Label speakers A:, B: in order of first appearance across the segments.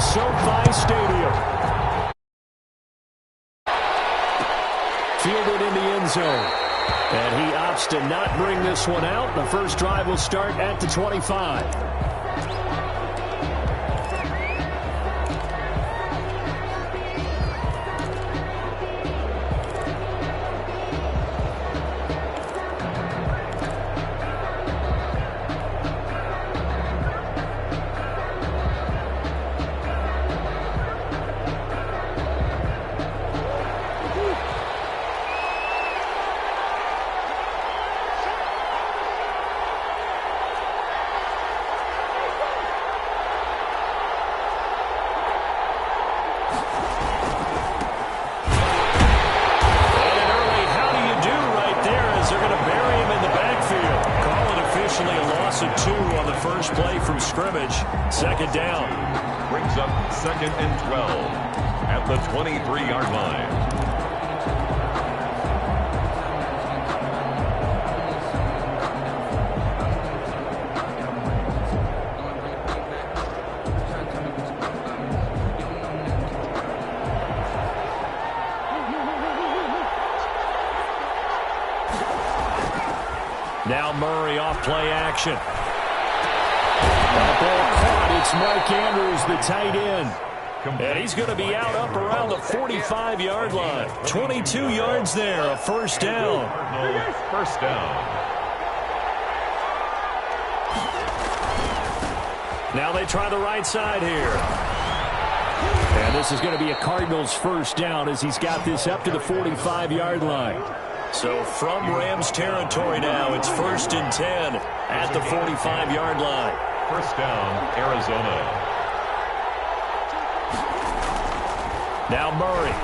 A: SoFi Stadium. Fielded in the end zone. And he opts to not bring this one out. The first drive will start at the 25. Second down.
B: Brings up 2nd and 12 at the 23-yard line.
A: Now Murray off play action. Ball caught. It's Mike Andrews, the tight end. And he's going to be out up around the 45-yard line. 22 yards there, a first down.
B: First down.
A: Now they try the right side here. And this is going to be a Cardinals first down as he's got this up to the 45-yard line. So from Rams territory now, it's 1st and 10 at the 45-yard line.
B: First down, Arizona.
A: Now Murray.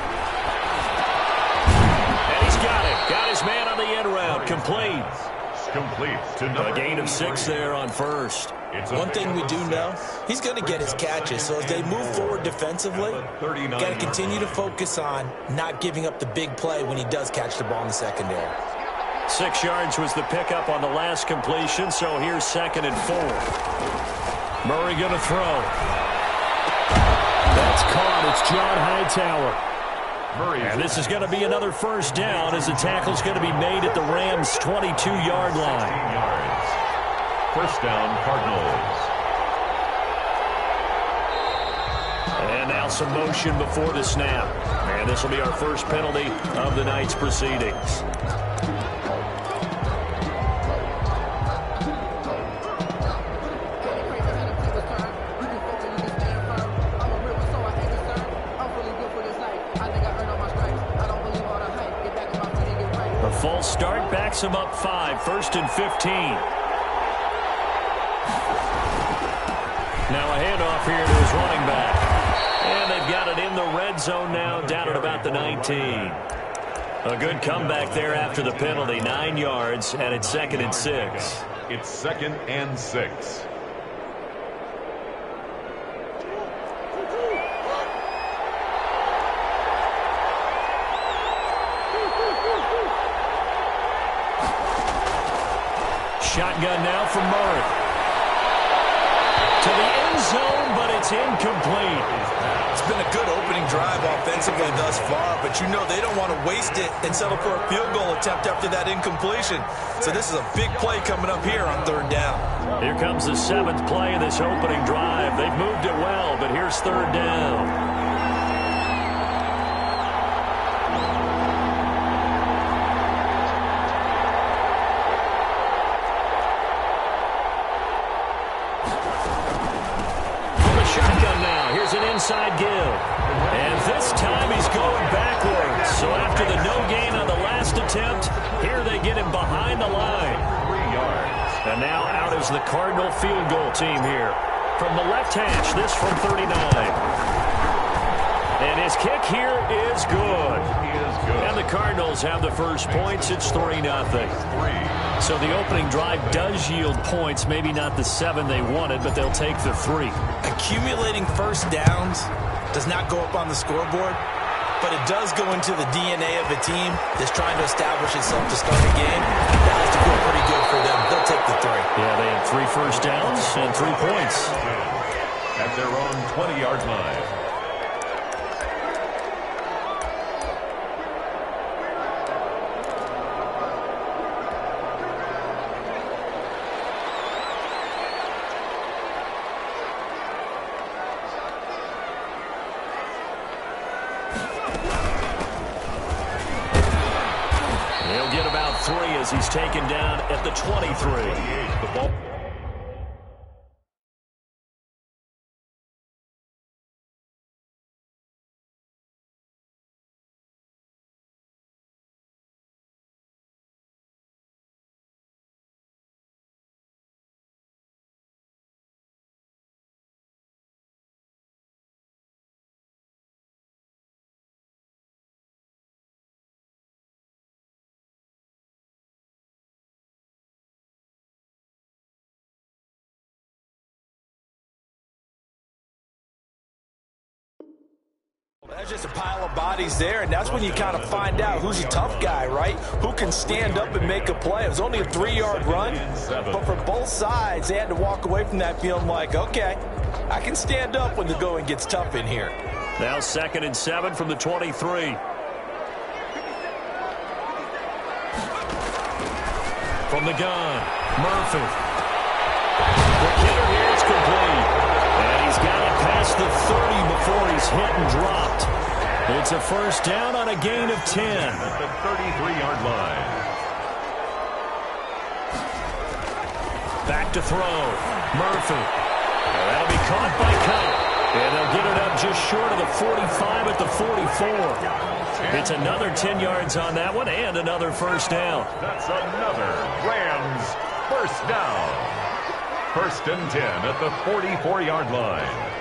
A: And he's got it. Got his man on the end route. Complete.
B: Complete to
A: a gain of 6 there on first.
C: One thing we do know, he's going to get his catches. So as they move forward defensively, got to continue to focus on not giving up the big play when he does catch the ball in the secondary.
A: 6 yards was the pickup on the last completion, so here's 2nd and 4. Murray going to throw. That's caught. It's John Hightower. And this is going to be another first down as the tackle's going to be made at the Rams' 22-yard line.
B: First down, Cardinals.
A: And now some motion before the snap. And this will be our first penalty of the night's proceedings. False start backs him up 5. 1st and 15. Now a handoff here to his running back. And they've got it in the red zone now, down at about the 19. A good comeback there after the penalty. 9 yards, and it's 2nd and 6.
B: It's 2nd and 6.
A: Shotgun now from Murray. To the end zone, but it's incomplete.
C: It's been a good opening drive offensively thus far, but you know they don't want to waste it and settle for a field goal attempt after that incompletion. So this is a big play coming up here on 3rd down.
A: Here comes the 7th play of this opening drive. They've moved it well, but here's 3rd down. Inside give. And this time he's going backwards. So after the no gain on the last attempt, here they get him behind the line.
B: 3 yards.
A: And now out is the Cardinal field goal team here. From the left hash, this from 39. And his kick here is good.
B: He is good.
A: And the Cardinals have the first points. It's 3-0. So the opening drive does yield points. Maybe not the 7 they wanted, but they'll take the 3.
C: Accumulating first downs does not go up on the scoreboard, but it does go into the DNA of a team that's trying to establish itself to start a game. That has to feel pretty good for them. They'll take the 3.
A: Yeah, they had 3 first downs and 3 points.
B: at their own 20-yard line.
A: He'll get about 3 as he's taken down at the 23.
B: The ball.
C: That's just a pile of bodies there, and that's when you kind of find out who's a tough guy, right? Who can stand up and make a play. It was only a 3-yard run, but for both sides, they had to walk away from that feeling like, okay, I can stand up when the going gets tough in here.
A: Now 2nd and 7 from the 23. From the gun, Murphy. The kicker here is complete. And he's got it past the 30 before he's hit and dropped. It's a first down on a gain of 10.
B: At the 33-yard line.
A: Back to throw. Murphy. And that'll be caught by Cup. And they'll get it up just short of the 45 at the 44. It's another 10 yards on that one and another first down.
B: That's another Rams first down. 1st and 10 at the 44-yard line.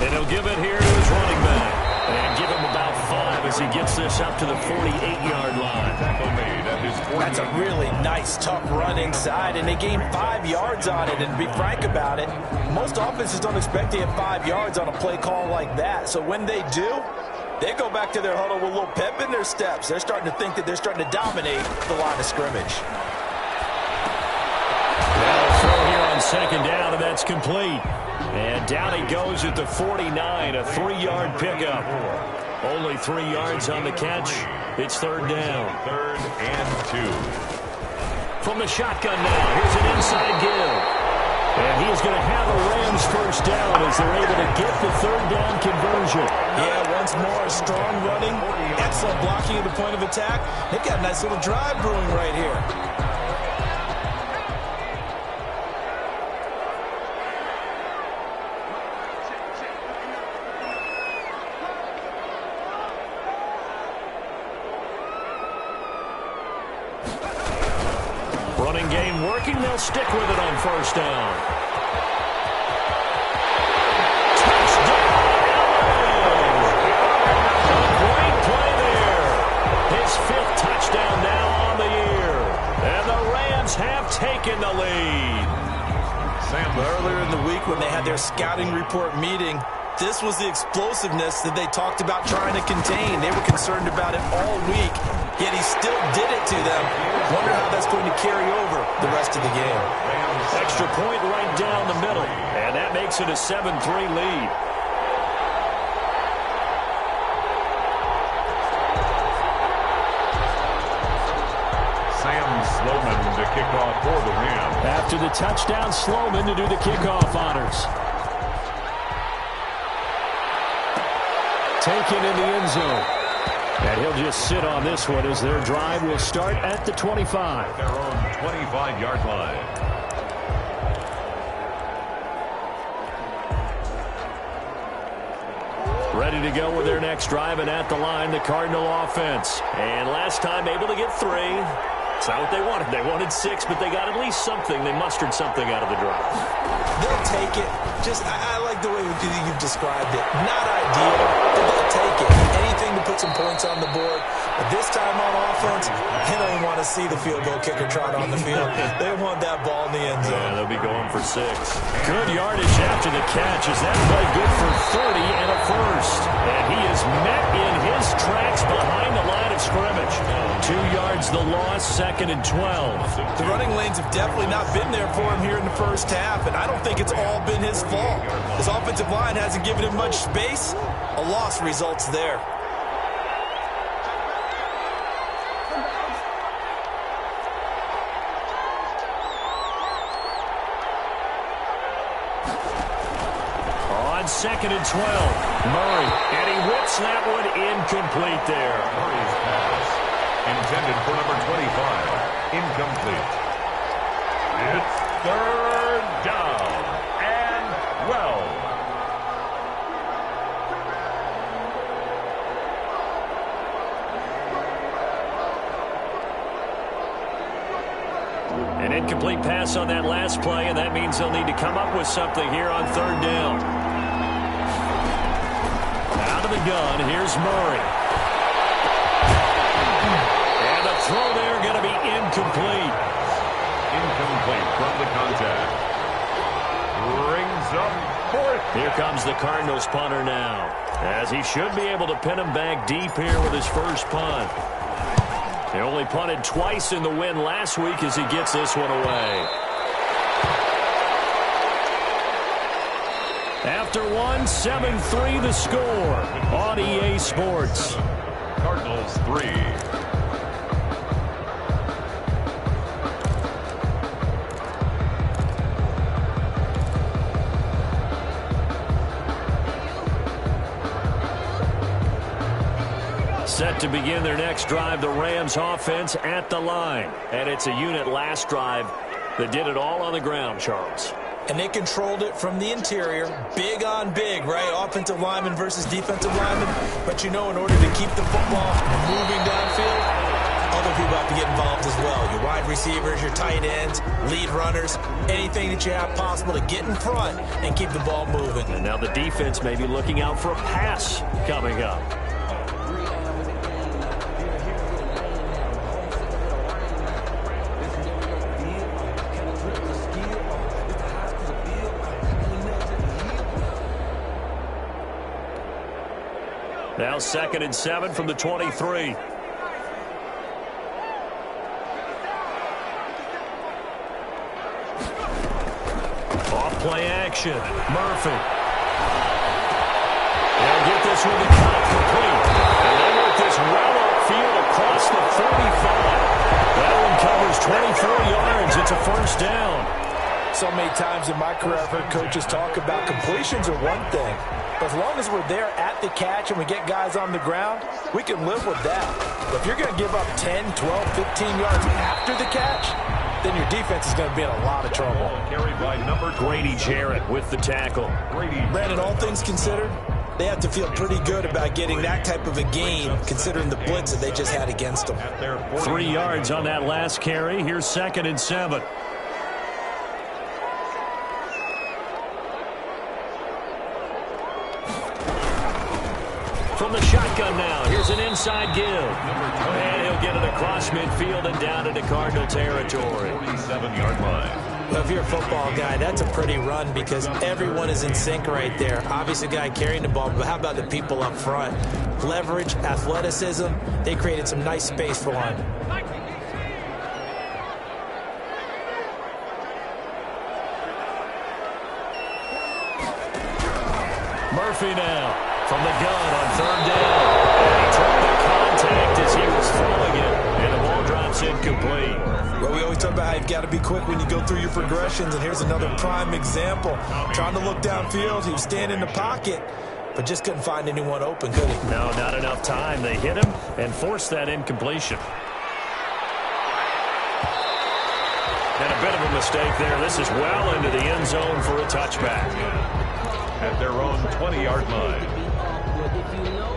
A: And he'll give it here to his running back. And give him about 5 as he gets this up to the 48-yard line.
B: Tackle made at his 48.
C: That's a really nice, tough run inside, and they gained 5 yards on it. And to be frank about it, most offenses don't expect to get 5 yards on a play call like that. So when they do, they go back to their huddle with a little pep in their steps. They're starting to think that they're starting to dominate the line of scrimmage.
A: Now throw here on 2nd down, and that's complete. And down he goes at the 49, a 3-yard pickup. Only 3 yards on the catch. It's 3rd down.
B: 3rd and 2.
A: From the shotgun now, here's an inside give. And he's going to have a Rams first down as they're able to get the 3rd down conversion.
C: Yeah, once more, strong running, excellent blocking at the point of attack. They've got a nice little drive brewing right here.
A: Running game working, they'll stick with it on first down. Great play there. His 5th touchdown now on the year. And the Rams have taken the lead.
C: Earlier in the week when they had their scouting report meeting, this was the explosiveness that they talked about trying to contain. They were concerned about it all week, yet he still did it to them. Wonder how that's going to carry over the rest of the game.
A: Extra point right down the middle, and that makes it a 7-3 lead.
B: Sloman to kick off for the Rams.
A: After the touchdown, Sloman to do the kickoff honors. Taken in the end zone. And he'll just sit on this one as their drive will start at the 25.
B: Their own 25-yard line.
A: Ready to go with their next drive, and at the line, the Cardinal offense. And last time able to get 3. It's not what they wanted. They wanted 6, but they got at least something. They mustered something out of the drive.
C: They'll take it. I like the way you've described it. Not ideal, but they'll take it. Anything to put some points on the board. But this time on offense, they don't even want to see the field goal kicker trot on the field. They want that ball in the end zone.
A: Yeah, they'll be going for 6. Good yardage after the catch. Is that play good for 30 and a first? And he is met in his tracks behind the line of scrimmage. 2 yards the loss, 2nd and 12.
C: The running lanes have definitely not been there for him here in the first half, and I don't think it's all been his fault. His offensive line hasn't given him much space. A loss results there.
A: On 2nd and 12, Murray, and he whips that one incomplete there.
B: Murray's pass, intended for number 25, incomplete. It's 3rd down, and well.
A: An incomplete pass on that last play, and that means they'll need to come up with something here on 3rd down. Out of the gun, here's Murray. And the throw there going to be incomplete.
B: Incomplete from the contact. Brings up 4th.
A: Here comes the Cardinals punter now, as he should be able to pin him back deep here with his first punt. They only punted twice in the win last week as he gets this one away. After one, 7-3 the score on EA Sports.
B: Cardinals 3.
A: Set to begin their next drive, the Rams offense at the line. And it's a unit last drive that did it all on the ground, Charles.
C: And they controlled it from the interior. Big on big, right? Offensive lineman versus defensive lineman. But you know, in order to keep the football moving downfield, other people have to get involved as well. Your wide receivers, your tight ends, lead runners, anything that you have possible to get in front and keep the ball moving.
A: And now the defense may be looking out for a pass coming up. Now 2nd and 7 from the 23. Off play action. Murphy. They'll get this one to cut complete. And they work this well upfield across the 35. That one covers 24 yards. It's a first down.
C: So many times in my career, I've heard coaches talk about completions are one thing. But as long as we're there at the catch and we get guys on the ground, we can live with that. But if you're going to give up 10, 12, 15 yards after the catch, then your defense is going to be in a lot of trouble.
B: Carried by number
A: Grady Jarrett with the tackle.
C: Brandon, all things considered, they have to feel pretty good about getting that type of a gain, considering the blitz that they just had against them.
A: 3 yards on that last carry. Here's 2nd and 7. From the shotgun now, here's an inside give. And he'll get it across midfield and down into Cardinal territory.
B: 47-yard line.
C: Well, if you're a football guy, that's a pretty run because everyone is in sync right there. Obviously, the guy carrying the ball, but how about the people up front? Leverage, athleticism, they created some nice space for him.
A: Murphy now. From the gun on 3rd down. And he took the contact as he was throwing it. And the ball drops incomplete.
C: Well, we always talk about how you've got to be quick when you go through your progressions. And here's another prime example. Trying to look downfield. He was standing in the pocket, but just couldn't find anyone open, could he?
A: No, not enough time. They hit him and forced that incompletion. And a bit of a mistake there. This is well into the end zone for a touchback.
B: At their own 20-yard line.
D: If you know,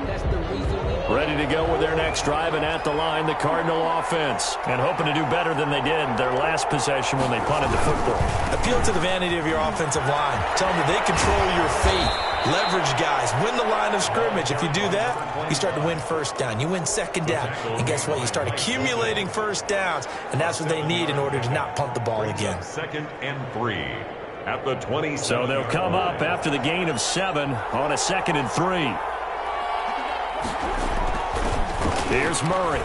D: that's the reason we
A: Ready to go with their next drive, and at the line, the Cardinal offense. And hoping to do better than they did their last possession when they punted the football.
C: Appeal to the vanity of your offensive line. Tell them that they control your fate. Leverage guys. Win the line of scrimmage. If you do that, you start to win first down. You win second down. And guess what? You start accumulating first downs. And that's what they need in order to not punt the ball again.
B: 2nd and 3 at the 20.
A: So they'll come up after the gain of 7 on a 2nd and 3. Here's Murray.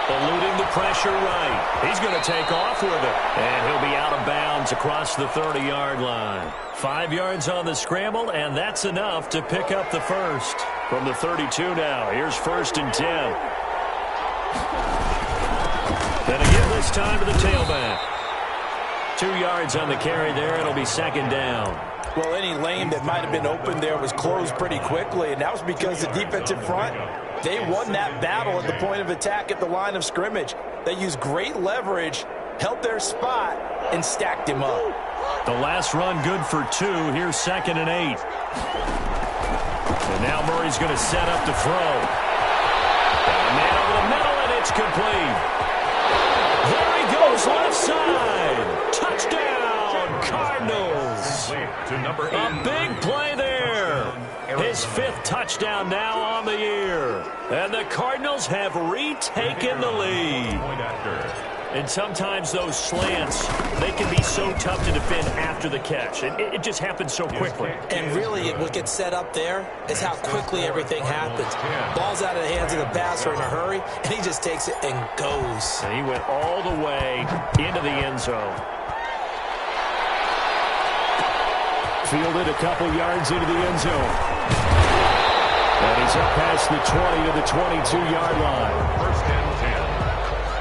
A: Eluding the pressure right. He's going to take off with it. And he'll be out of bounds across the 30-yard line. 5 yards on the scramble, and that's enough to pick up the first. From the 32 now, here's 1st and 10. And again this time to the tailback. 2 yards on the carry there. It'll be 2nd down.
C: Well, any lane that might have been open there was closed pretty quickly, and that was because the defensive front, they won that battle at the point of attack at the line of scrimmage. They used great leverage, held their spot, and stacked him up.
A: The last run good for 2. Here's 2nd and 8. And now Murray's going to set up to throw. And a man over the middle, and it's complete. There he goes, left side. Touchdown, Cardinals. A big play there. His 5th touchdown now on the year. And the Cardinals have retaken the lead. And sometimes those slants, they can be so tough to defend after the catch. It just happens so quickly.
C: And really, what gets set up there is how quickly everything happens. Ball's out of the hands of the passer in a hurry, and he just takes it and goes.
A: And he went all the way into the end zone. Fielded a couple yards into the end zone. And he's up past the 20 to the 22-yard line.
B: 1st and 10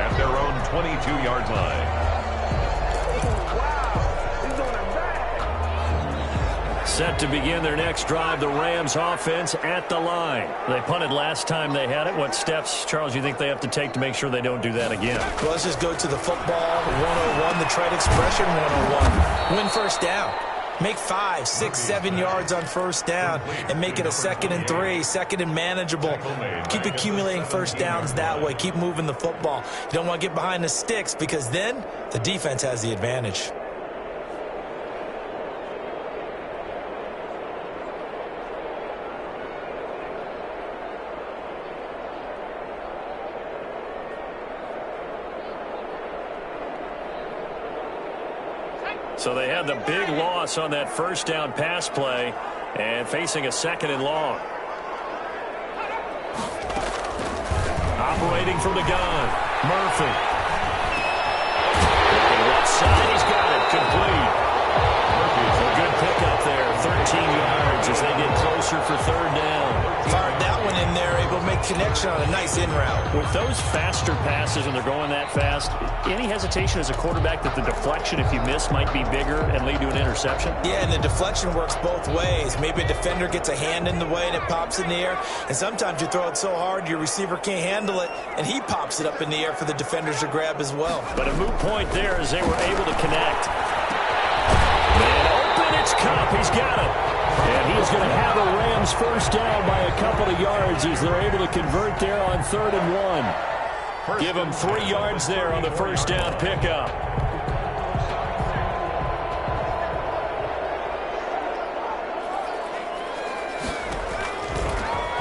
B: at their own 22-yard line.
A: Set to begin their next drive, the Rams offense at the line. They punted last time they had it. What steps, Charles, you think they have to take to make sure they don't do that again?
C: Well, let's just go to the football 101, the trade expression 101. Win first down. Make 5, 6, 7 yards on first down and make it a 2nd and 3, 2nd and manageable. Keep accumulating first downs that way. Keep moving the football. You don't want to get behind the sticks because then the defense has the advantage.
A: So they had the big loss on that first down pass play and facing a 2nd and long. Operating from the gun, Murphy. Looking left side, he's got it, complete. A good pickup there, 13 yards as they get closer for 3rd down.
C: Fired that one in there, able to make connection on a nice in route.
A: With those faster passes and they're going that fast, any hesitation as a quarterback that the deflection, if you miss, might be bigger and lead to an interception?
C: Yeah, and the deflection works both ways. Maybe a defender gets a hand in the way and it pops in the air, and sometimes you throw it so hard your receiver can't handle it, and he pops it up in the air for the defenders to grab as well.
A: But a moot point there as they were able to connect. Man open, it's Cup. He's got it. And he's going to have a Rams first down by a couple of yards as they're able to convert there on 3rd and 1. Give him 3 yards there on the first down pickup.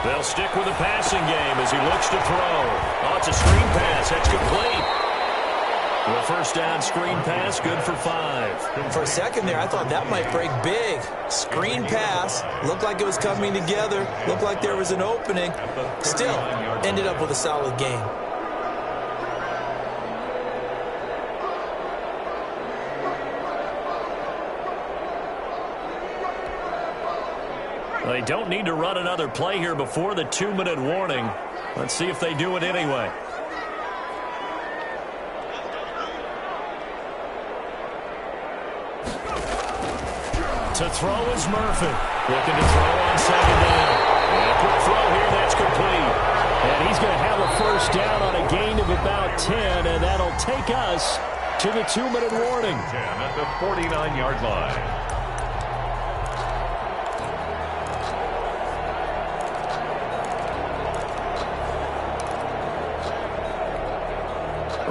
A: They'll stick with the passing game as he looks to throw. Oh, it's a screen pass. That's complete. The first down screen pass, good for 5.
C: For a second there, I thought that might break big. Screen pass, looked like it was coming together, looked like there was an opening. Still, ended up with a solid game.
A: They don't need to run another play here before the 2-minute warning. Let's see if they do it anyway. To throw is Murphy. Looking to throw on 2nd down. And a quick throw here, that's complete. And he's going to have a first down on a gain of about 10, and that'll take us to the 2-minute warning.
B: 10 at the 49-yard line.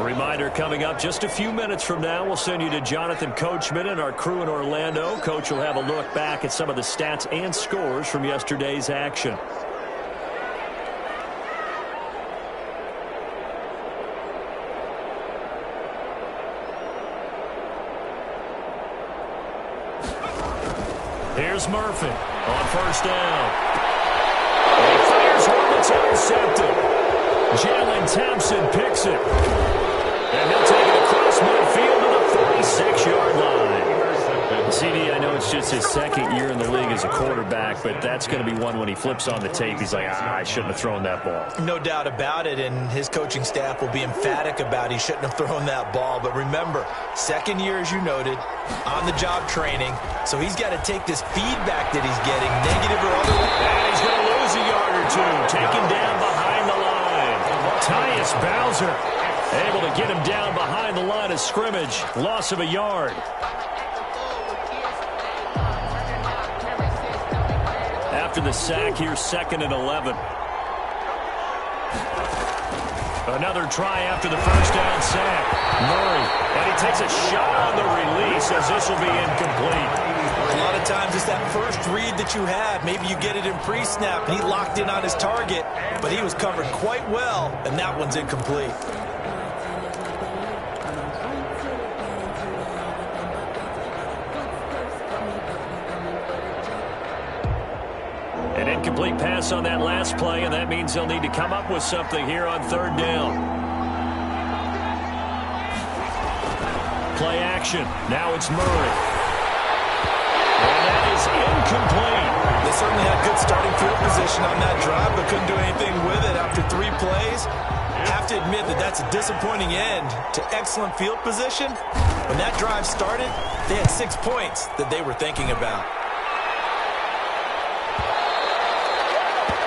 A: A reminder coming up just a few minutes from now, we'll send you to Jonathan Coachman and our crew in Orlando. Coach will have a look back at some of the stats and scores from yesterday's action. Here's Murphy on first down. He fires one that's intercepted. Jalen Thompson picks it. And he'll take it across midfield to the 46-yard line. CD, I know it's just his second year in the league as a quarterback, but that's going to be one when he flips on the tape. He's like, I shouldn't have thrown that ball.
C: No doubt about it, and his coaching staff will be emphatic about he shouldn't have thrown that ball. But remember, second year, as you noted, on-the-job training, so he's got to take this feedback that he's getting, negative or otherwise.
A: And he's going to lose a yard or two, taken down behind the line. Tyus Bowser able to get him down behind the line of scrimmage. Loss of a yard. After the sack, here's 2nd and 11. Another try after the first down sack. Murray, and he takes a shot on the release as this will be incomplete.
C: A lot of times it's that first read that you have. Maybe you get it in pre-snap, and he locked in on his target, but he was covered quite well, and that one's incomplete.
A: An incomplete pass on that last play, and that means they'll need to come up with something here on third down. Play action. Now it's Murray. And that is incomplete.
C: They certainly had good starting field position on that drive, but couldn't do anything with it after 3 plays. Have to admit that that's a disappointing end to excellent field position. When that drive started, they had 6 points that they were thinking about.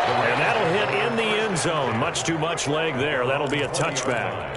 A: And that'll hit in the end zone. Much too much leg there. That'll be a touchback.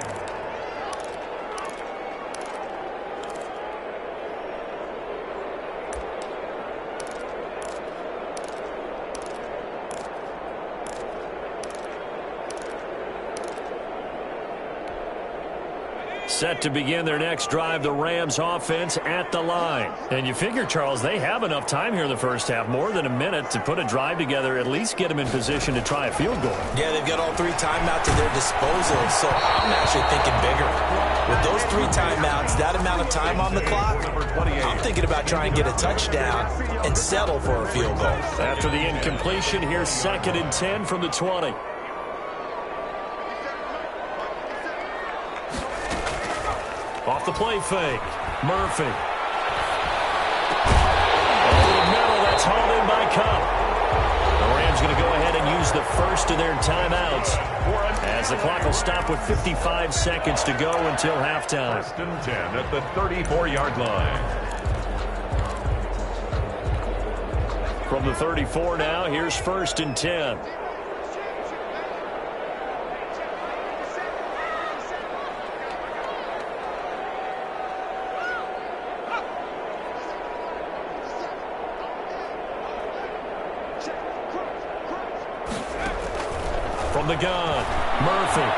A: Set to begin their next drive, the Rams offense at the line. And you figure, Charles, they have enough time here in the first half, more than a minute, to put a drive together, at least get them in position to try a field goal.
C: Yeah, they've got all 3 timeouts at their disposal, so I'm actually thinking bigger. With those 3 timeouts, that amount of time on the clock, I'm thinking about trying to get a touchdown and settle for a field goal.
A: After the incompletion, here's 2nd and 10 from the 20. Off the play fake. Murphy. Over the middle, that's hauled in by Cup. The Rams going to go ahead and use the first of their timeouts, as the clock will stop with 55 seconds to go until halftime.
B: 1st and 10 at the 34-yard line.
A: From the 34 now, here's 1st and 10. From the gun, Murphy,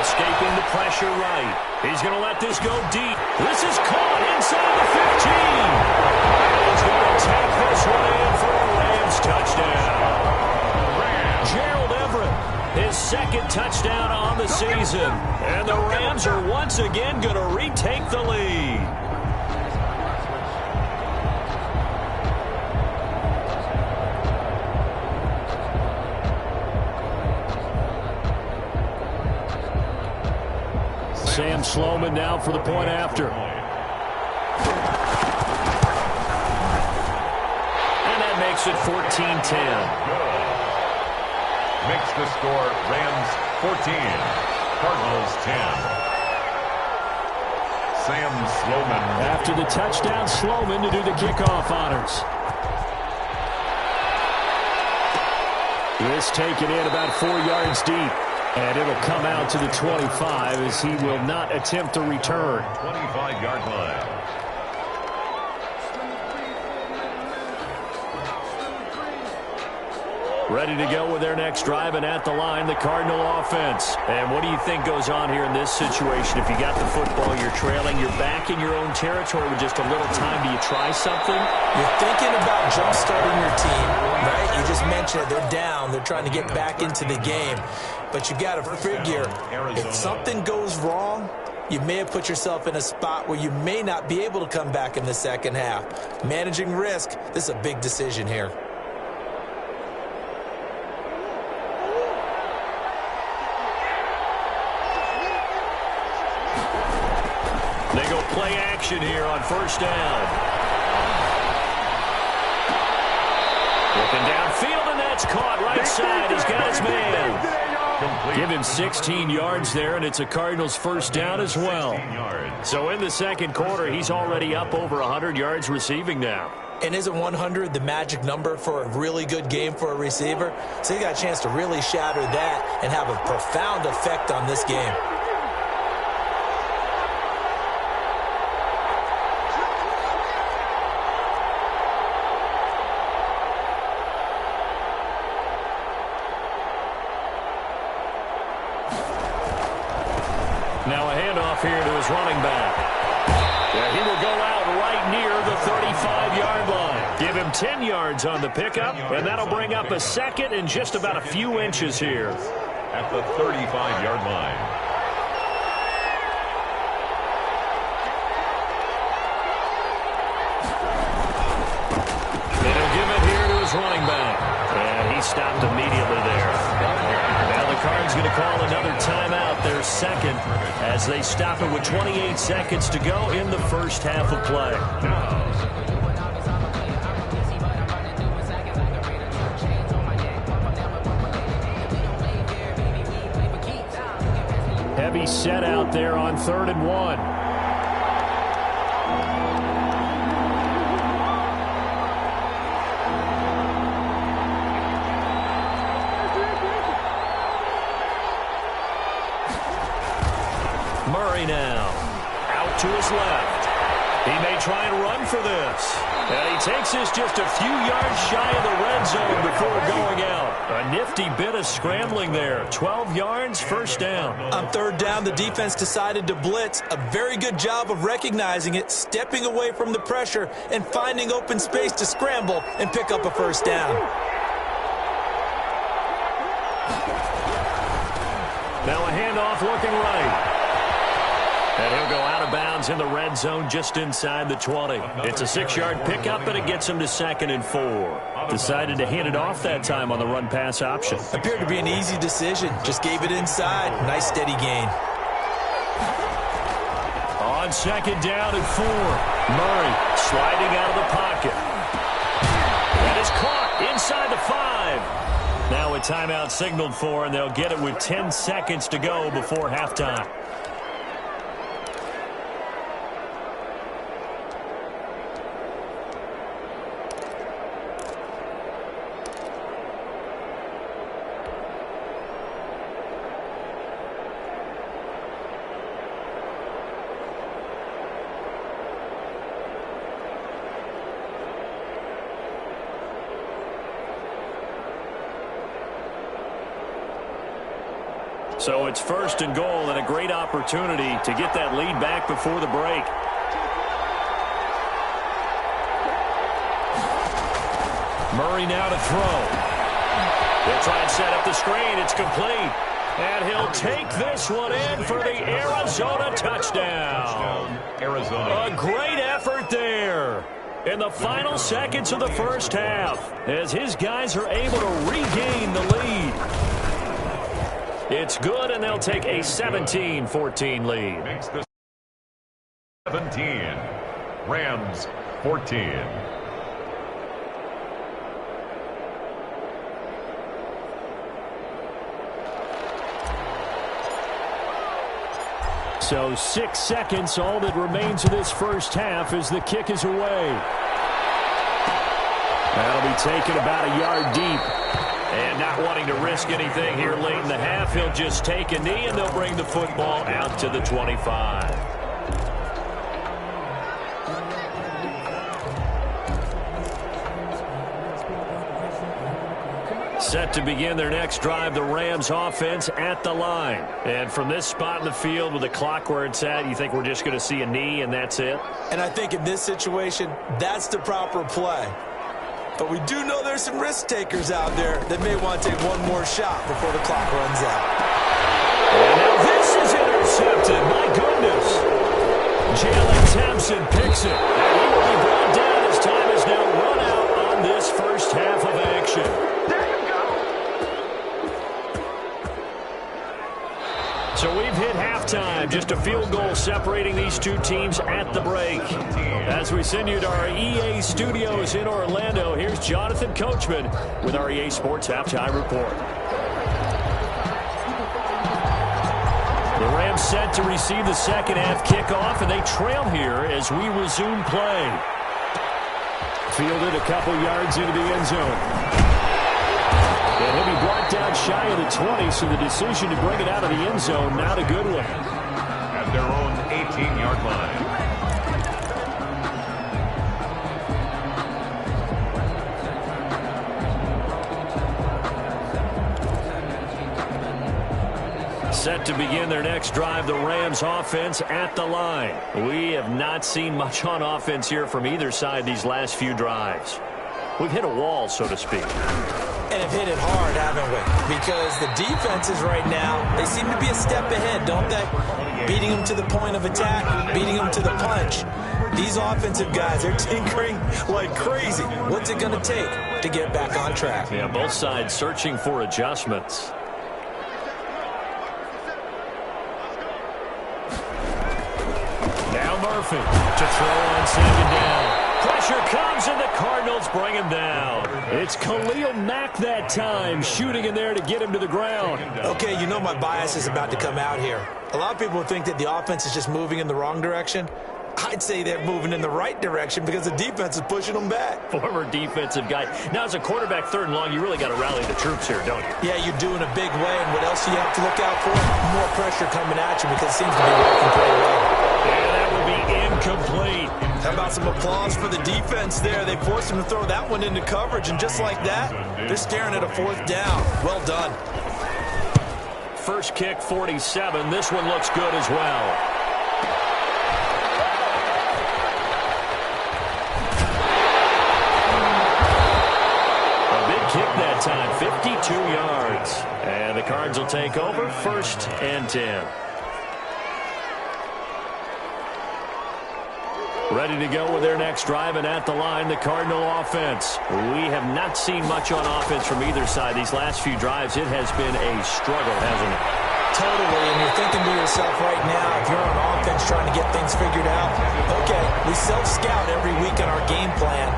A: escaping the pressure right. He's going to let this go deep. This is caught inside the 15. And he's going to tap this one in for a Rams touchdown. Gerald Everett, his 2nd touchdown on the season. And the Rams are once again going to retake the lead. Sam Sloman now for the point after. And that makes it 14-10.
B: Makes the score Rams 14, Cardinals 10. Sam Sloman.
A: After the touchdown, Sloman to do the kickoff honors. This taken in about 4 yards deep. And it'll come out to the 25 as he will not attempt to return.
B: 25-yard line.
A: Ready to go with their next drive, and at the line, the Cardinal offense. And what do you think goes on here in this situation? If you got the football, you're trailing, you're back in your own territory with just a little time. Do you try something?
C: You're thinking about jump-starting your team, right? You just mentioned it. They're down. They're trying to get back into the game. But you got to figure, if something goes wrong, you may have put yourself in a spot where you may not be able to come back in the second half. Managing risk, this is a big decision here.
A: They go play action here on first down. Looking downfield, and that's caught right side. He's got his man. Give him 16 yards there, and it's a Cardinals first down as well. So in the second quarter, he's already up over 100 yards receiving now.
C: And isn't 100 the magic number for a really good game for a receiver? So he got a chance to really shatter that and have a profound effect on this game.
A: Now a handoff here to his running back. Yeah, he will go out right near the 35-yard line. Give him 10 yards on the pickup, and that'll bring up a second and just about a few inches here.
B: At the 35-yard line.
A: They'll give it here to his running back. And he stopped immediately there. Now the Cards going to call another timeout, their second, as they stop it with 28 seconds to go in the first half of play. Heavy set out there on 3rd and 1. Murray now, out to his left. He may try and run for this. And he takes this just a few yards shy of the red zone before going out. A nifty bit of scrambling there. 12 yards, first down.
C: On 3rd down, the defense decided to blitz. A very good job of recognizing it, stepping away from the pressure, and finding open space to scramble and pick up a first down.
A: Now a handoff looking right. And he'll go out of bounds in the red zone just inside the 20. It's a 6-yard pickup, and it gets him to 2nd and 4. Decided to hand it off that time on the run-pass option.
C: Appeared to be an easy decision. Just gave it inside. Nice steady gain.
A: On 2nd down and 4. Murray sliding out of the pocket. That is caught inside the 5. Now a timeout signaled for, and they'll get it with 10 seconds to go before halftime. So it's 1st and goal, and a great opportunity to get that lead back before the break. Murray now to throw. They'll try and set up the screen. It's complete. And he'll take this one in for the Arizona touchdown.
B: Arizona.
A: A great effort there in the final seconds of the first half as his guys are able to regain the lead. It's good, and they'll take a 17-14 lead.
B: Makes the 17. Rams 14.
A: So 6 seconds, all that remains of this first half as the kick is away. That'll be taken about a yard deep. And not wanting to risk anything here late in the half, he'll just take a knee, and they'll bring the football out to the 25. Set to begin their next drive, the Rams offense at the line. And from this spot in the field with the clock where it's at, you think we're just going to see a knee and that's it?
C: And I think in this situation, that's the proper play. But we do know there's some risk takers out there that may want to take one more shot before the clock runs out.
A: And now this is intercepted. My goodness. Jalen Thompson picks it. And he will be brought down as time is now run out on this first half of action. So we've hit halftime, just a field goal separating these two teams at the break. As we send you to our EA studios in Orlando, here's Jonathan Coachman with our EA Sports Halftime Report. The Rams set to receive the second half kickoff, and they trail here as we resume play. Fielded a couple yards into the end zone. And he'll be brought down shy of the 20, so the decision to bring it out of the end zone, not a good one.
B: At their own 18-yard line.
A: Set to begin their next drive, the Rams offense at the line. We have not seen much on offense here from either side these last few drives. We've hit a wall, so to speak.
C: And have hit it hard, haven't we? Because the defenses right now, they seem to be a step ahead, don't they? Beating them to the point of attack, beating them to the punch. These offensive guys, they're tinkering like crazy. What's it going to take to get back on track?
A: Yeah, both sides searching for adjustments. Now Murphy to throw on second down. Pressure comes, and the Cardinals bring him down. It's Khalil Mack that time, shooting in there to get him to the ground.
C: Okay, you know my bias is about to come out here. A lot of people think that the offense is just moving in the wrong direction. I'd say they're moving in the right direction because the defense is pushing them back.
A: Former defensive guy. Now, as a quarterback, third and long, you really got to rally the troops here, don't you?
C: Yeah, you do in a big way, and what else do you have to look out for? More pressure coming at you because it seems to be working pretty well.
A: Yeah, that will be incomplete.
C: How about some applause for the defense there? They forced him to throw that one into coverage, and just like that, they're staring at a fourth down. Well done.
A: First kick, 47. This one looks good as well. Kick that time, 52 yards. And the Cards will take over, 1st and 10. Ready to go with their next drive, and at the line, the Cardinal offense. We have not seen much on offense from either side. These last few drives, it has been a struggle, hasn't it?
C: Totally, and you're thinking to yourself right now, if you're on offense trying to get things figured out, okay, we self-scout every week in our game plan.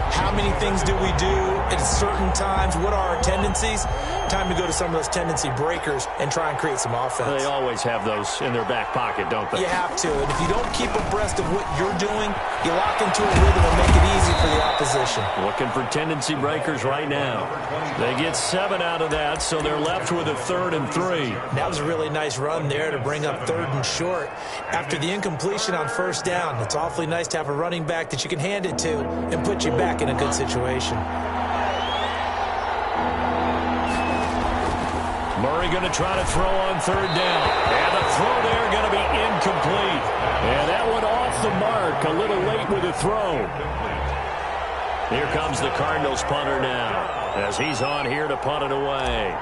C: How many things do we do at certain times? What are our tendencies? Time to go to some of those tendency breakers and try and create some offense.
A: They always have those in their back pocket, don't they?
C: You have to. And if you don't keep abreast of what you're doing, you lock into a rhythm and make it easy for the opposition.
A: Looking for tendency breakers right now. They get 7 out of that, so they're left with a 3rd and 3.
C: That was a really nice run there to bring up 3rd and short. After the incompletion on 1st down, it's awfully nice to have a running back that you can hand it to and put you back in a good situation.
A: Murray going to try to throw on 3rd down. And the throw there going to be incomplete. And that one off the mark. A little late with the throw. Here comes the Cardinals punter now, as he's on here to punt it away.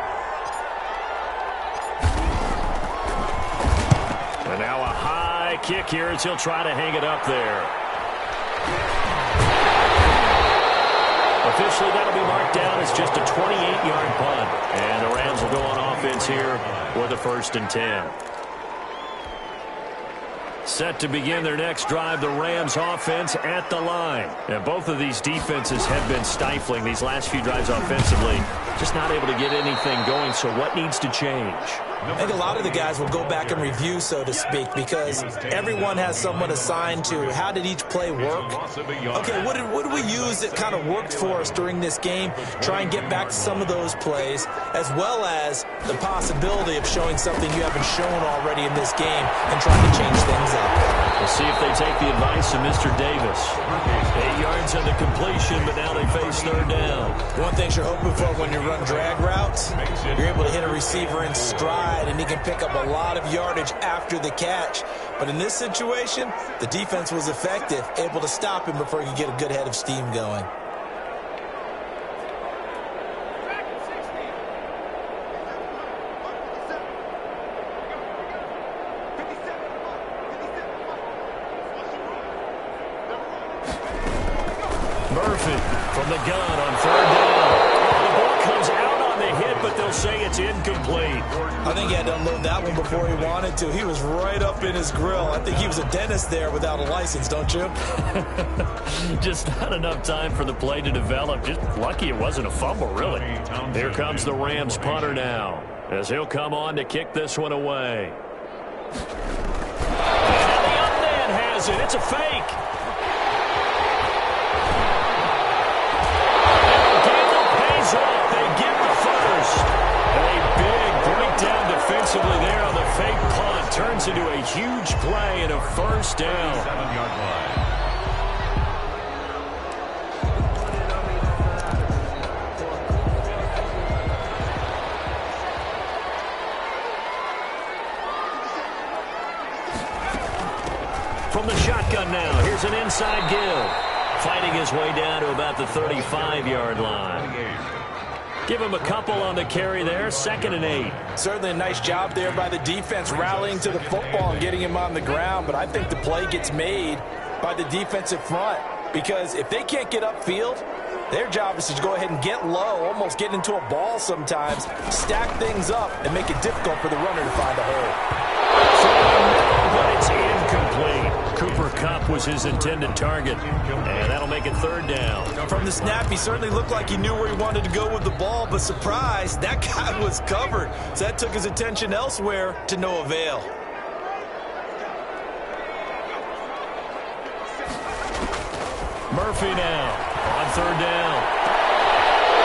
A: And now a high kick here as he'll try to hang it up there. Officially, that'll be marked down as just a 28-yard punt. And the Rams will go on offense here with a 1st and 10. Set to begin their next drive, the Rams offense at the line. And both of these defenses have been stifling these last few drives offensively. Just not able to get anything going, so what needs to change?
C: I think a lot of the guys will go back and review, so to speak, because everyone has someone assigned to how did each play work. Okay, what did we use that kind of worked for us during this game? Try and get back to some of those plays, as well as the possibility of showing something you haven't shown already in this game and trying to change things up.
A: We'll see if they take the advice of Mr. Davis. 8 yards on the completion, but now they face third down.
C: One thing you're hoping for when you run drag routes, you're able to hit a receiver in stride, and he can pick up a lot of yardage after the catch. But in this situation, the defense was effective, able to stop him before he could get a good head of steam going.
A: Murphy from the gun on third down. The ball comes out on the hit, but they'll say it's incomplete.
C: I think he had to unload that one before he wanted to. He was right up in his grill. I think he was a dentist there without a license, don't you?
A: Just not enough time for the play to develop. Just lucky it wasn't a fumble, really. Here comes the Rams punter now, as he'll come on to kick this one away. And the up man has it. It's a fake. They get the first. And a big breakdown defensively there on the fake punt. Turns into a huge play and a first down.
B: 7-yard line.
A: From the shotgun now, here's an inside give. Fighting his way down to about the 35-yard line. Give him a couple on the carry there, 2nd and 8.
C: Certainly a nice job there by the defense rallying to the football and getting him on the ground, but I think the play gets made by the defensive front, because if they can't get upfield, their job is to go ahead and get low, almost get into a ball sometimes, stack things up, and make it difficult for the runner to find a hole.
A: But it's incomplete. Cooper Kupp was his intended target, and that'll make it third down.
C: From the snap, he certainly looked like he knew where he wanted to go with the ball, but surprise, that guy was covered. So that took his attention elsewhere to no avail.
A: Murphy now on third down.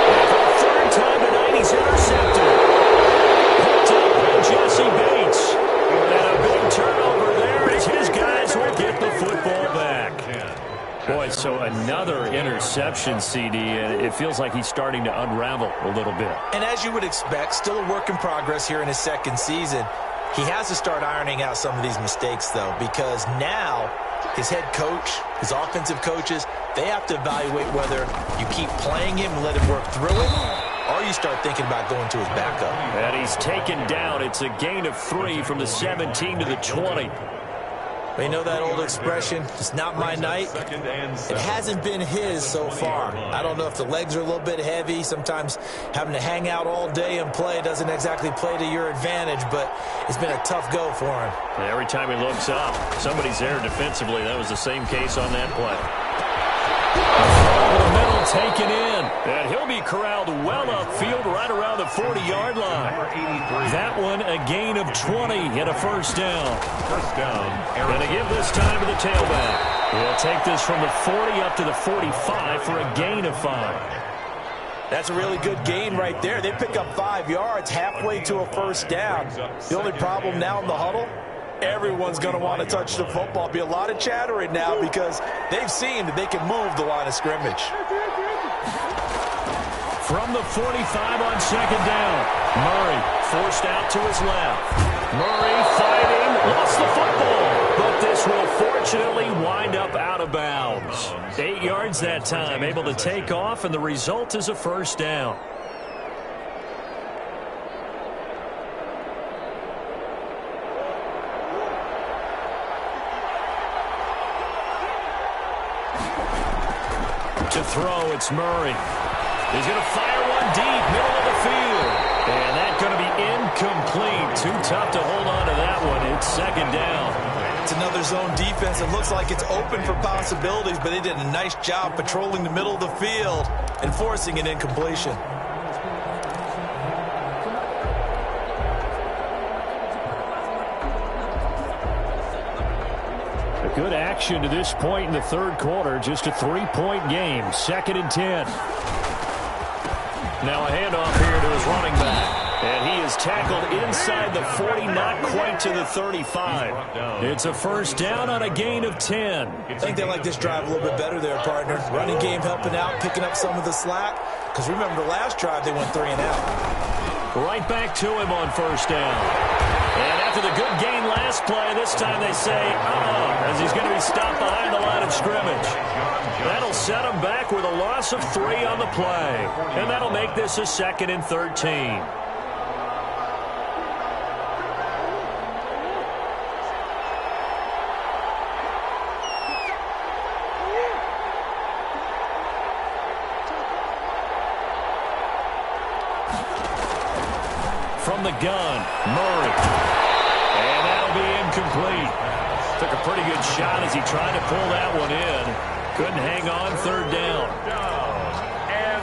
A: And for the third time tonight, he's intercepted. Picked up by Jesse Bates. And a big turnover there as his guys will get the football back. Boy, so another interception, CD, and it feels like he's starting to unravel a little bit.
C: And as you would expect, still a work in progress here in his second season. He has to start ironing out some of these mistakes, though, because now his head coach, his offensive coaches, they have to evaluate whether you keep playing him and let him work through it, or you start thinking about going to his backup.
A: And he's taken down. It's a gain of 3 from the 17 to the 20.
C: But you know that old expression, it's not my night? It hasn't been his so far. I don't know if the legs are a little bit heavy. Sometimes having to hang out all day and play doesn't exactly play to your advantage, but it's been a tough go for him.
A: And every time he looks up, somebody's there defensively. That was the same case on that play. Over the middle, taken in. And he'll be corralled well upfield right around the 40-yard line. That one a gain of 20 and a first down.
B: First down.
A: And to give this time to the tailback. He'll take this from the 40 up to the 45 for a gain of 5.
C: That's a really good gain right there. They pick up 5 yards halfway to a first down. The only problem now in the huddle, everyone's going to want to touch the football. Be a lot of chattering now because they've seen that they can move the line of scrimmage.
A: From the 45 on second down, Murray forced out to his left. Murray fighting, lost the football, but this will fortunately wind up out of bounds. 8 yards that time, able to take off, and the result is a first down. To throw, it's Murray. He's going to fire one deep, middle of the field. And that's going to be incomplete. Too tough to hold on to that one. It's second down.
C: It's another zone defense. It looks like it's open for possibilities, but they did a nice job patrolling the middle of the field and forcing an incompletion.
A: Good action to this point in the third quarter. Just a 3-point game. 2nd and 10. Now a handoff here to his running back. And he is tackled inside the 40, not quite to the 35. It's a first down on a gain of 10.
C: I think they like this drive a little bit better there, partner. Running game helping out, picking up some of the slack. Because remember, the last drive they went 3 and out.
A: Right back to him on first down. And after the good gain last play, this time they say, as he's going to be stopped behind the line of scrimmage. That'll set him back with a loss of 3 on the play. And that'll make this a 2nd and 13. From the gun, Murray. And that'll be incomplete. Took a pretty good shot as he tried to pull that one in. Couldn't hang on, 3rd down.
B: Down and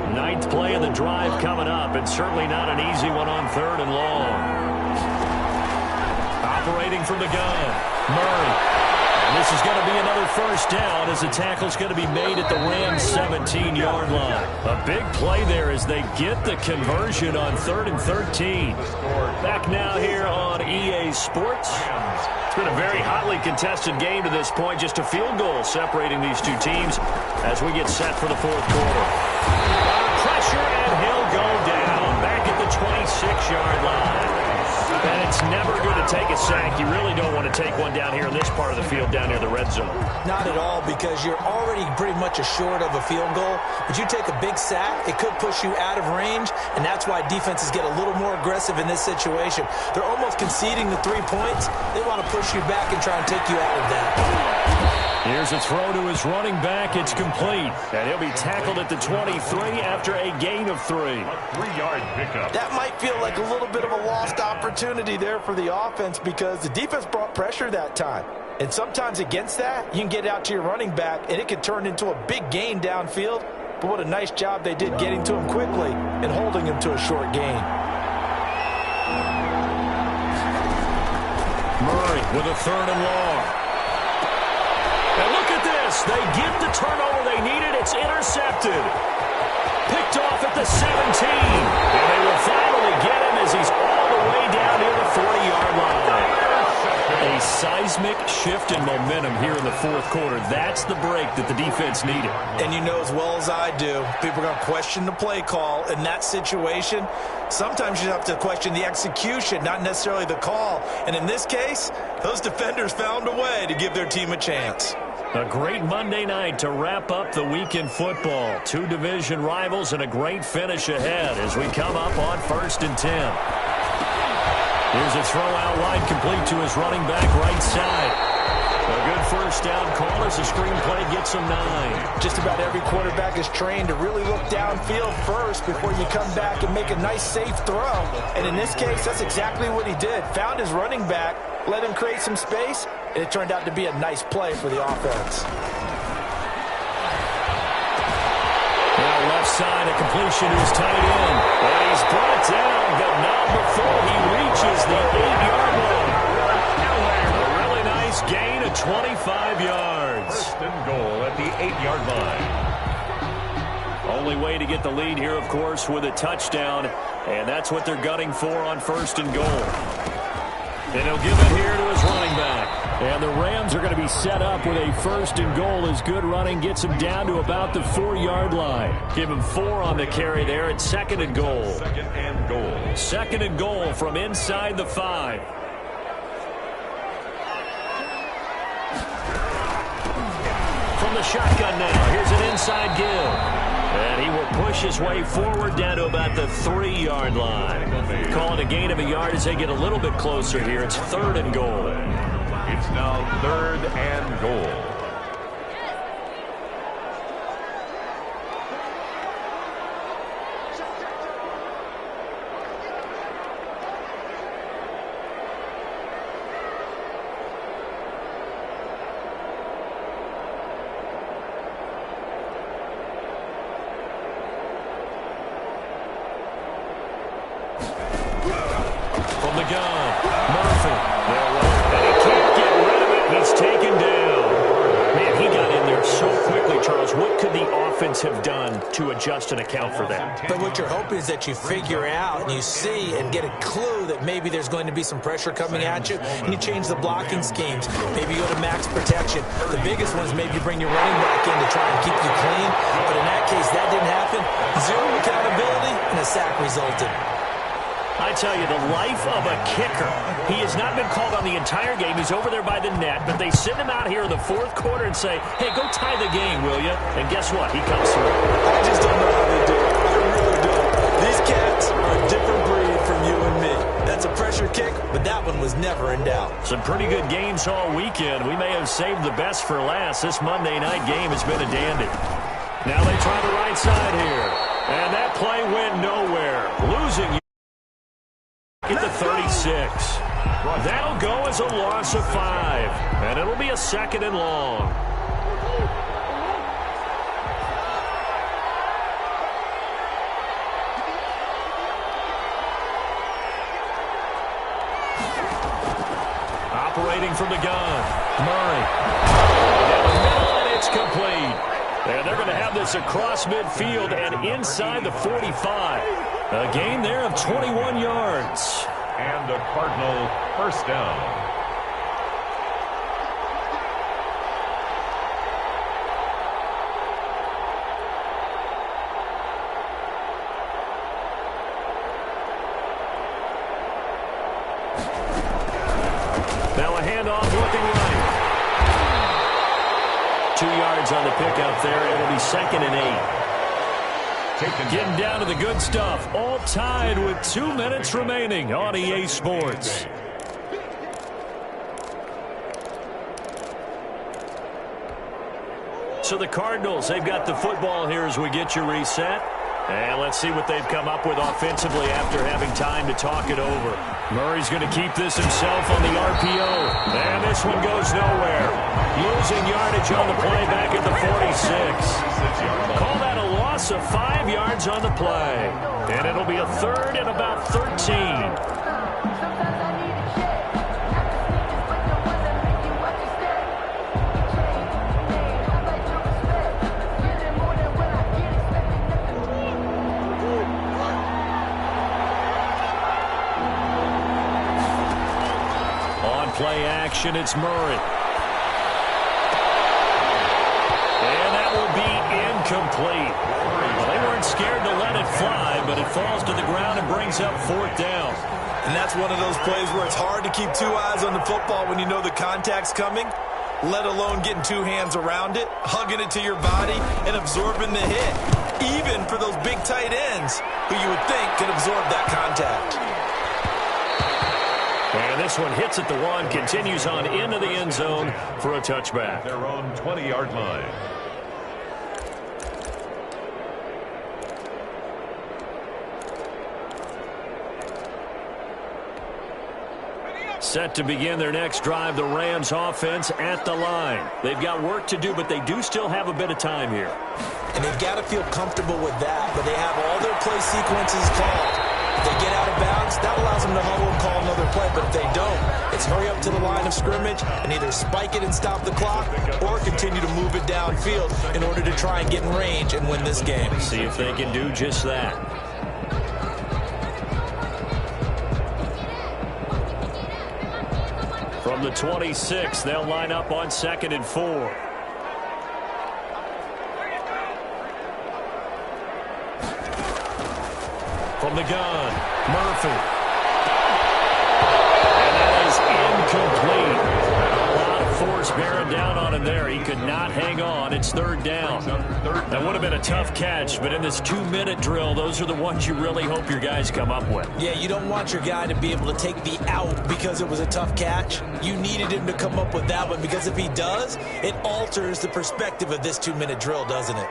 B: 13.
A: Ninth play of the drive coming up, and certainly not an easy one on 3rd and long. Operating from the gun, Murray. And this is going to be another first down as the tackle's going to be made at the Rams' 17-yard line. A big play there as they get the conversion on 3rd and 13. Back now here on EA Sports. It's been a very hotly contested game to this point. Just a field goal separating these two teams as we get set for the 4th quarter. Under pressure, and he'll go down back at the 26-yard line. And it's never good to take a sack. You really don't want to take one down here in this part of the field, down near the red zone.
C: Not at all, because you're already pretty much assured of a field goal. But you take a big sack, it could push you out of range, and that's why defenses get a little more aggressive in this situation. They're almost conceding the 3 points. They want to push you back and try and take you out of that.
A: Here's a throw to his running back. It's complete. And he'll be tackled at the 23 after a gain of 3.
B: A 3-yard pickup.
C: That might feel like a little bit of a lost opportunity there for the offense because the defense brought pressure that time. And sometimes against that, you can get out to your running back, and it could turn into a big gain downfield. But what a nice job they did getting to him quickly and holding him to a short gain.
A: Murray with a 3rd and long. And look at this. They get the turnover they needed. It's intercepted. Picked off at the 17. And they will finally get him as he's all the way down near the 40-yard line. A seismic shift in momentum here in the 4th quarter. That's the break that the defense needed.
C: And you know as well as I do, people are going to question the play call in that situation. Sometimes you have to question the execution, not necessarily the call. And in this case, those defenders found a way to give their team a chance.
A: A great Monday night to wrap up the week in football. 2 division rivals and a great finish ahead as we come up on 1st and 10. Here's a throw out wide, complete to his running back right side. A good first down call as the screenplay gets him 9.
C: Just about every quarterback is trained to really look downfield first before you come back and make a nice, safe throw. And in this case, that's exactly what he did. Found his running back, let him create some space, and it turned out to be a nice play for the offense.
A: Now left side, a completion to his tight end. And he's brought down, but not before he reaches the 8-yard line. A really nice gain of 25 yards.
B: 1st and goal at the 8-yard line.
A: Only way to get the lead here, of course, with a touchdown. And that's what they're gunning for on 1st and goal. And he'll give it here to his running back. And the Rams are going to be set up with a 1st and goal as good running gets him down to about the 4-yard line. Give him 4 on the carry there at 2nd and goal.
B: 2nd and goal.
A: 2nd and goal from inside the 5. From the shotgun now, here's an inside give. And he will push his way forward down to about the 3-yard line. Calling a gain of a yard as they get a little bit closer here. It's 3rd and goal.
B: It's now 3rd and goal.
A: the offense have done to adjust and account for that?
C: But what you're hoping is that you figure out and you see and get a clue that maybe there's going to be some pressure coming at you, and you change the blocking schemes. Maybe you go to max protection. The biggest one is maybe you bring your running back in to try and keep you clean. But in that case, that didn't happen. Zero accountability, and a sack resulted.
A: I tell you, the life of a kicker. He has not been called on the entire game. He's over there by the net, but they send him out here in the fourth quarter and say, hey, go tie the game, will you? And guess what? He comes through.
C: I just don't know how they do it. I really don't. These cats are a different breed from you and me. That's a pressure kick, but that one was never in doubt.
A: Some pretty good games all weekend. We may have saved the best for last. This Monday night game has been a dandy. Now they try the right side here. And that play went nowhere. Losing at the 36. That'll go as a loss of 5. And it'll be a 2nd and long. Operating from the gun. Murray. Down the middle, and it's complete. And they're going to have this across midfield and inside the 45. A gain there of 21 yards.
B: And a Cardinal first down.
A: Now a handoff looking right. 2 yards on the pickup there. It'll be 2nd and 8. Getting down to the good stuff. All tied with 2 minutes remaining on EA Sports. So the Cardinals, they've got the football here as we get you reset. And let's see what they've come up with offensively after having time to talk it over. Murray's going to keep this himself on the RPO. And this one goes nowhere. Losing yardage on the play back at the 46. Call that a loss of 5 yards on the play. And it'll be a 3rd and about 13. Play action, it's Murray. And that will be incomplete. Well, they weren't scared to let it fly, but it falls to the ground and brings up 4th down.
C: And that's one of those plays where it's hard to keep 2 eyes on the football when you know the contact's coming, let alone getting 2 hands around it, hugging it to your body, and absorbing the hit. Even for those big tight ends who you would think could absorb that contact.
A: And this one hits at the 1, continues on into the end zone for a touchback.
B: Their own 20-yard line.
A: Set to begin their next drive, the Rams offense at the line. They've got work to do, but they do still have a bit of time here.
C: And they've got to feel comfortable with that, but they have all their play sequences called. If they get out of bounds, that allows them to huddle and call another play. But if they don't, it's hurry up to the line of scrimmage and either spike it and stop the clock or continue to move it downfield in order to try and get in range and win this game.
A: See if they can do just that. From the 26, they'll line up on 2nd and 4. From the gun, Murphy. And that is incomplete. A lot of force bearing down on him there. He could not hang on. It's 3rd down. That would have been a tough catch, but in this 2-minute drill, those are the ones you really hope your guys come up with.
C: Yeah, you don't want your guy to be able to take the out because it was a tough catch. You needed him to come up with that one because if he does, it alters the perspective of this 2-minute drill, doesn't it?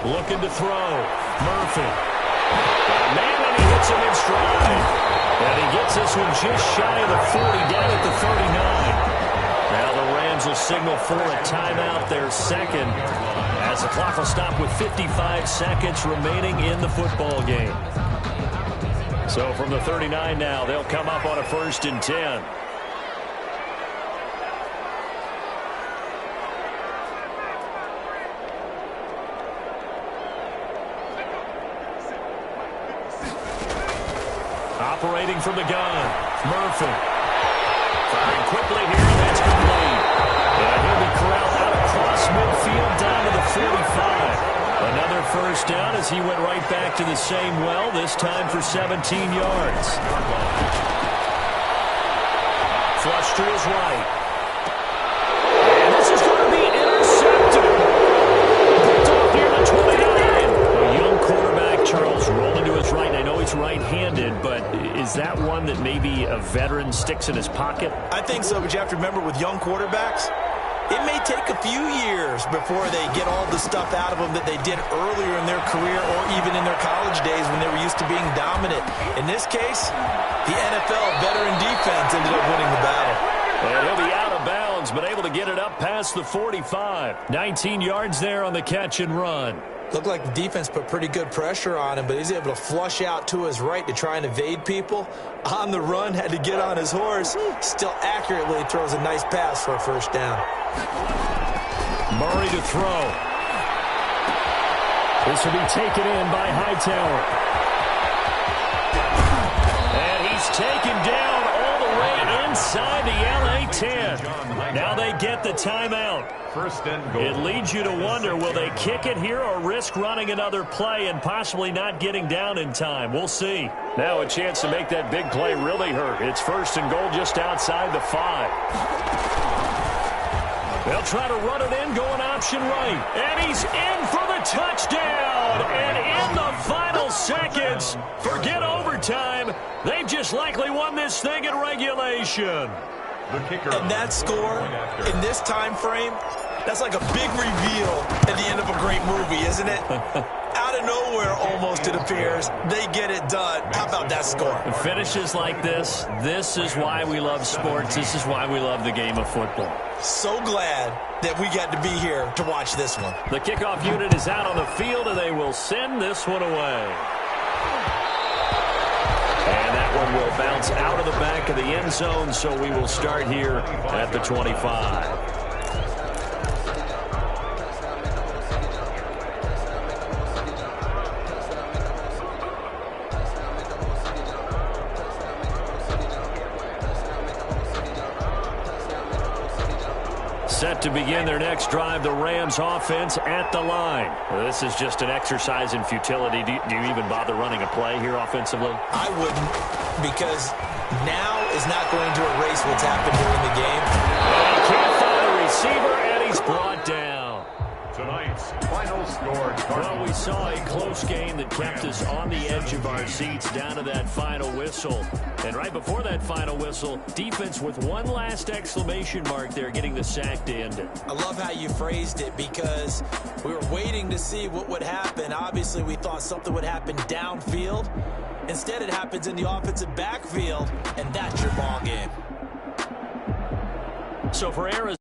A: Looking to throw. Murphy. Man, and he hits him in stride. And he gets this one just shy of the 40, down at the 39. Now the Rams will signal for a timeout, their 2nd, as the clock will stop with 55 seconds remaining in the football game. So from the 39 now, they'll come up on a 1st and 10. Operating from the gun, Murphy. Firing quickly here, that's complete. And he'll be corralled out across midfield down to the 45. Another first down as he went right back to the same well, this time for 17 yards. Flush to his right. And this is going to be intercepted. Picked off near the 29. A young quarterback, Charles, rolling to his right. And I know he's right-handed, but is that one that maybe a veteran sticks in his pocket?
C: I think so, but you have to remember with young quarterbacks, it may take a few years before they get all the stuff out of them that they did earlier in their career or even in their college days when they were used to being dominant. In this case, the NFL veteran defense ended up winning the battle.
A: And he'll be out of bounds, but able to get it up past the 45. 19 yards there on the catch and run.
C: Looked like the defense put pretty good pressure on him, but he's able to flush out to his right to try and evade people. On the run, had to get on his horse. Still accurately throws a nice pass for a first down.
A: Murray to throw. This will be taken in by Hightower. And he's taken down all the way inside the LA 10. Now they get the timeout.
B: First and goal.
A: It leads you to wonder, will they kick it here or risk running another play and possibly not getting down in time? We'll see. Now a chance to make that big play really hurt. It's first and goal just outside the 5. They'll try to run it in, going option right. And he's in for the touchdown. And in the final seconds, forget overtime, they've just likely won this thing in regulation.
B: The kicker.
C: And that score in this time frame, that's like a big reveal at the end of a great movie, isn't it? Out of nowhere, almost, it appears. They get it done. How about that score?
A: Finishes like this. This is why we love sports. This is why we love the game of football.
C: So glad that we got to be here to watch this one.
A: The kickoff unit is out on the field, and they will send this one away. And that one will bounce out of the back of the end zone, so we will start here at the 25. Set to begin their next drive, the Rams offense at the line. Well, this is just an exercise in futility. Do you even bother running a play here offensively?
C: I wouldn't, because now is not going to erase what's happened during the game.
A: And he can't find a receiver, and he's brought down.
B: Tonight's final score.
A: Well, we saw a close game that kept us on the edge of our seats down to that final whistle. And right before that final whistle, defense with one last exclamation mark there, getting the sack to end it.
C: I love how you phrased it, because we were waiting to see what would happen. Obviously, we thought something would happen downfield. Instead, it happens in the offensive backfield, and that's your ball game.
A: So for Arizona.